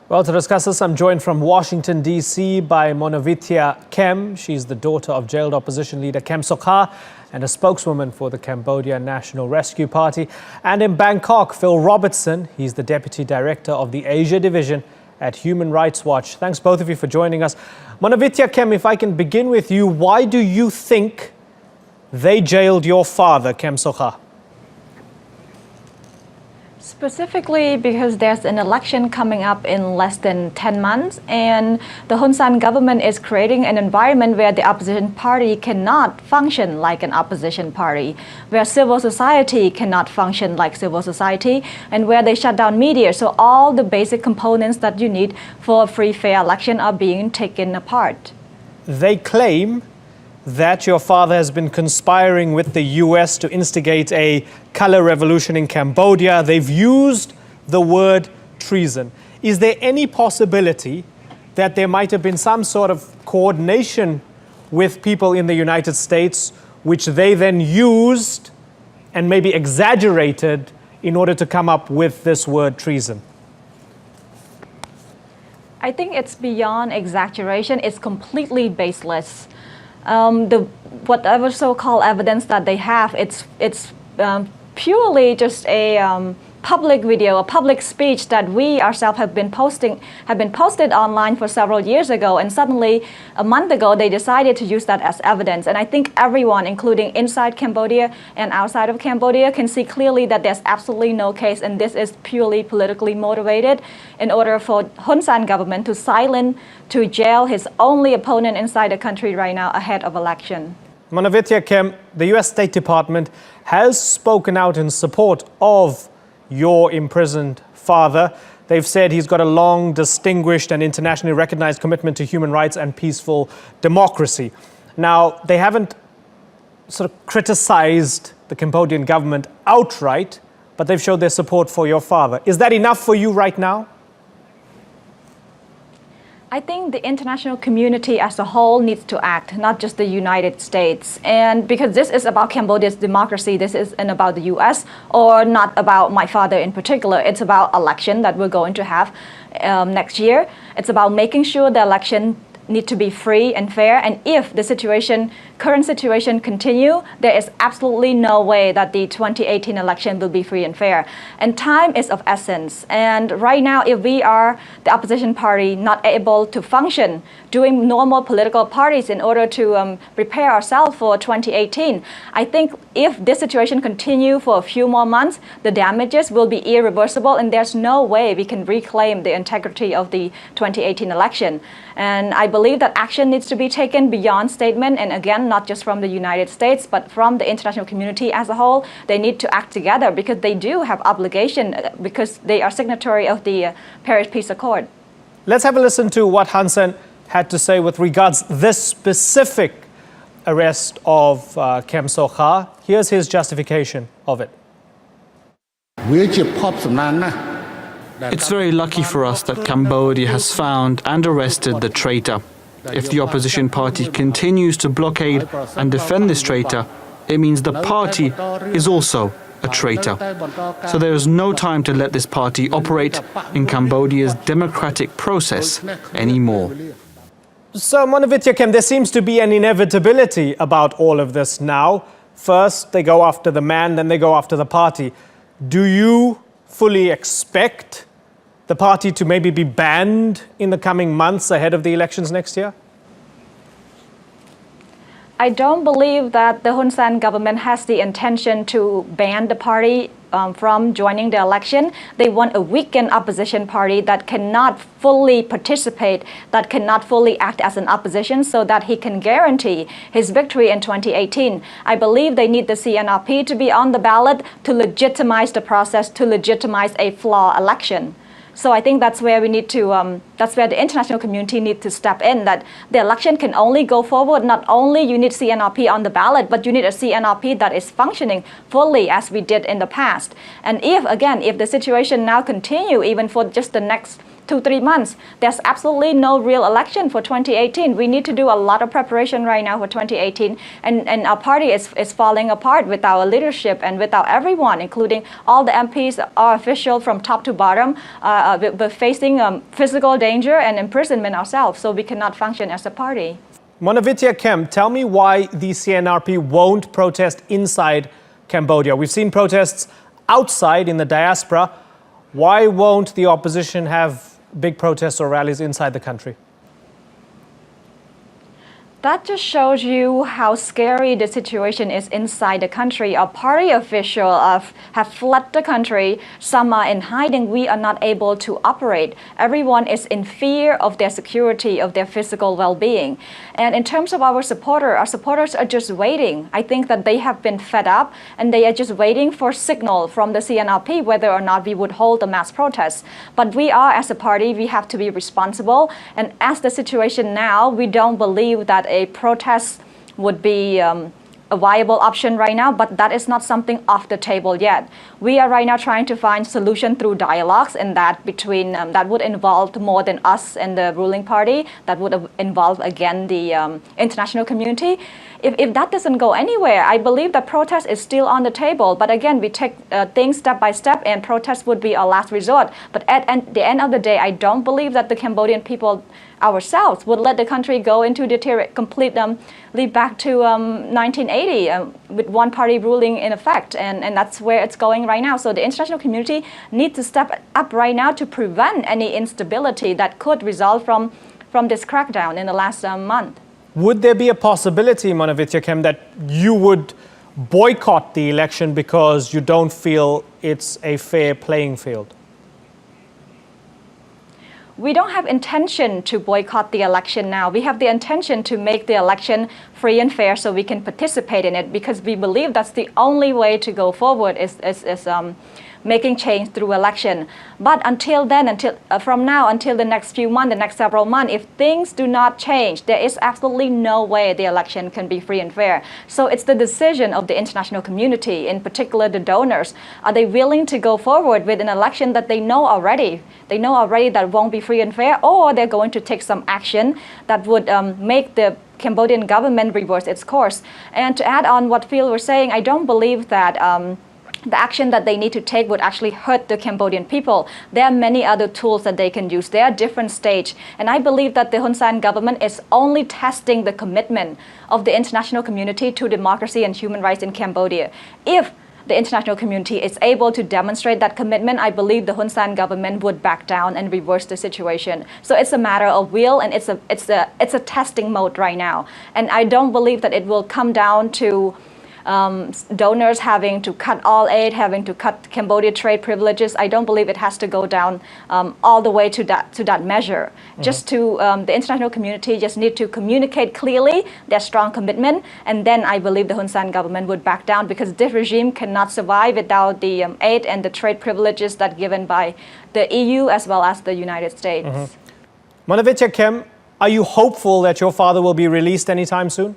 Well, to discuss this, I'm joined from Washington, D.C. by Monovithya Kem. She's the daughter of jailed opposition leader Kem Sokha and a spokeswoman for the Cambodia National Rescue Party. And in Bangkok, Phil Robertson. He's the Deputy Director of the Asia Division at Human Rights Watch. Thanks both of you for joining us. Monovithya Kem, if I can begin with you, why do you think they jailed your father, Kem Sokha? Specifically because there's an election coming up in less than 10 months, and the Hun Sen government is creating an environment where the opposition party cannot function like an opposition party, where civil society cannot function like civil society, and where they shut down media. So all the basic components that you need for a free, fair election are being taken apart. They claim that your father has been conspiring with the US to instigate a color revolution in Cambodia. They've used the word treason. Is there any possibility that there might have been some sort of coordination with people in the United States, which they then used and maybe exaggerated in order to come up with this word treason? I think it's beyond exaggeration. It's completely baseless. Whatever so-called evidence that they have, it's purely just a public video, a public speech that we ourselves have been posted online for several years ago, and suddenly a month ago they decided to use that as evidence. And I think everyone, including inside Cambodia and outside of Cambodia, can see clearly that there's absolutely no case, and this is purely politically motivated in order for Hun Sen government to silence, to jail his only opponent inside the country right now ahead of election. Monovithya Kem, the US State Department has spoken out in support of your imprisoned father. They've said he's got a long, distinguished and internationally recognized commitment to human rights and peaceful democracy. Now, they haven't sort of criticized the Cambodian government outright, but they've showed their support for your father. Is that enough for you right now? I think the international community as a whole needs to act, not just the United States. And because this is about Cambodia's democracy, this isn't about the US or not about my father in particular. It's about election that we're going to have next year. It's about making sure the election need to be free and fair. And if the current situation continue, there is absolutely no way that the 2018 election will be free and fair. And time is of essence. And right now, if we are the opposition party not able to function, doing normal political parties in order to prepare ourselves for 2018, I think if this situation continue for a few more months, the damages will be irreversible, and there's no way we can reclaim the integrity of the 2018 election. And I believe that action needs to be taken beyond statement, and again, not just from the United States, but from the international community as a whole. They need to act together because they do have obligation, because they are signatory of the Paris Peace Accord. Let's have a listen to what Hun Sen had to say with regards this specific arrest of Kem Sokha. Here's his justification of it. It's very lucky for us that Cambodia has found and arrested the traitor. If the opposition party continues to blockade and defend this traitor, it means the party is also a traitor. So there is no time to let this party operate in Cambodia's democratic process anymore. So, Monovithya Kem, there seems to be an inevitability about all of this now. First, they go after the man, then they go after the party. Do you fully expect the party to maybe be banned in the coming months ahead of the elections next year? I don't believe that the Hun Sen government has the intention to ban the party from joining the election. They want a weakened opposition party that cannot fully participate, that cannot fully act as an opposition, so that he can guarantee his victory in 2018. I believe they need the CNRP to be on the ballot to legitimize the process, to legitimize a flawed election. So I think that's where we need to, that's where the international community needs to step in, that the election can only go forward. Not only you need CNRP on the ballot, but you need a CNRP that is functioning fully as we did in the past. And if the situation now continue, even for just the next 2-3 months. There's absolutely no real election for 2018. We need to do a lot of preparation right now for 2018, and our party is falling apart with our leadership and without everyone, including all the MPs, our officials from top to bottom. We're facing physical danger and imprisonment ourselves, so we cannot function as a party. Monovithya Kem, tell me why the CNRP won't protest inside Cambodia. We've seen protests outside in the diaspora. Why won't the opposition have big protests or rallies inside the country? That just shows you how scary the situation is inside the country. Our party officials have fled the country. Some are in hiding. We are not able to operate. Everyone is in fear of their security, of their physical well-being. And in terms of our supporters are just waiting. I think that they have been fed up and they are just waiting for signal from the CNRP whether or not we would hold a mass protest. But we are, as a party, we have to be responsible. And as the situation now, we don't believe that a protest would be a viable option right now, but that is not something off the table yet. We are right now trying to find solution through dialogues, and that between that would involve more than us and the ruling party. That would involve again the international community. If that doesn't go anywhere, I believe that protest is still on the table. But again, we take things step by step, and protest would be our last resort. But at the end of the day, I don't believe that the Cambodian people ourselves would let the country go into completely back to 1980 with one party ruling in effect, and that's where it's going right now. So the international community needs to step up right now to prevent any instability that could result from this crackdown in the last month. Would there be a possibility, Monovithya Kem, that you would boycott the election because you don't feel it's a fair playing field? We don't have intention to boycott the election now. We have the intention to make the election free and fair so we can participate in it, because we believe that's the only way to go forward is making change through election. But until then, from now until the next few months, the next several months, if things do not change, there is absolutely no way the election can be free and fair. So it's the decision of the international community, in particular the donors. Are they willing to go forward with an election that they know already? They know already that won't be free and fair, or they're going to take some action that would make the Cambodian government reverse its course. And to add on what Phil was saying, I don't believe that the action that they need to take would actually hurt the Cambodian people. There are many other tools that they can use. There are different stages. And I believe that the Hun Sen government is only testing the commitment of the international community to democracy and human rights in Cambodia. If the international community is able to demonstrate that commitment, I believe the Hun Sen government would back down and reverse the situation. So it's a matter of will, and it's a testing mode right now. And I don't believe that it will come down to donors having to cut all aid, having to cut Cambodia trade privileges. I don't believe it has to go down all the way to that measure. Just to the international community just need to communicate clearly their strong commitment, and then I believe the Hun Sen government would back down, because this regime cannot survive without the aid and the trade privileges that given by the EU as well as the United States. Monovithya Kem, are you hopeful that your father will be released anytime soon?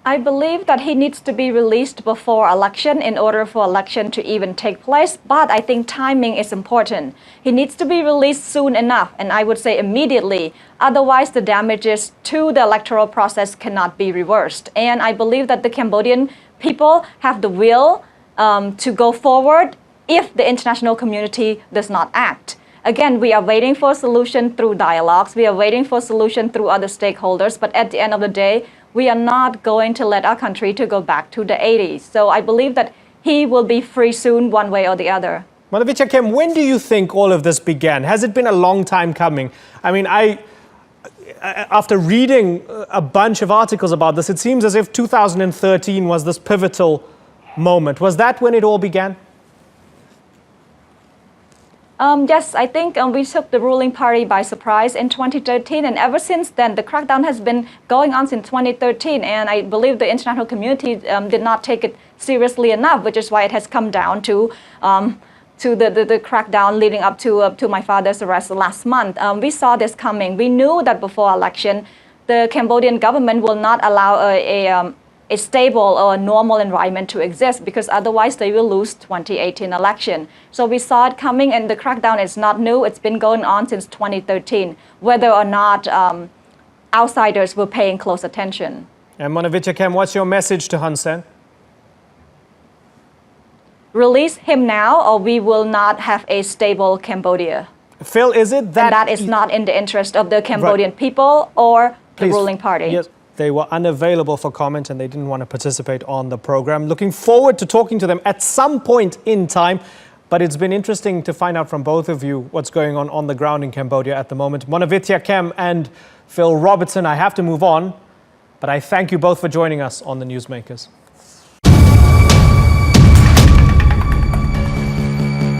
I believe that he needs to be released before election in order for election to even take place, but I think timing is important. He needs to be released soon enough, and I would say immediately. Otherwise, the damages to the electoral process cannot be reversed. And I believe that the Cambodian people have the will to go forward if the international community does not act. Again, we are waiting for a solution through dialogues. We are waiting for a solution through other stakeholders. But at the end of the day, we are not going to let our country to go back to the 80s. So I believe that he will be free soon, one way or the other. Monovithya Kem, when do you think all of this began? Has it been a long time coming? I mean, after reading a bunch of articles about this, it seems as if 2013 was this pivotal moment. Was that when it all began? Yes, I think we took the ruling party by surprise in 2013, and ever since then, the crackdown has been going on since 2013, and I believe the international community did not take it seriously enough, which is why it has come down to the crackdown leading up to my father's arrest last month. We saw this coming. We knew that before election, the Cambodian government will not allow a stable or a normal environment to exist, because otherwise they will lose 2018 election. So we saw it coming, and the crackdown is not new. It's been going on since 2013, whether or not outsiders were paying close attention. And Monovithya Kem, what's your message to Hun Sen? Release him now, or we will not have a stable Cambodia. Phil, is it that... And that is not in the interest of the Cambodian people or the ruling party. Yes, they were unavailable for comment and they didn't want to participate on the program. Looking forward to talking to them at some point in time. But it's been interesting to find out from both of you what's going on the ground in Cambodia at the moment. Monovithya Kem and Phil Robertson, I have to move on, but I thank you both for joining us on the Newsmakers.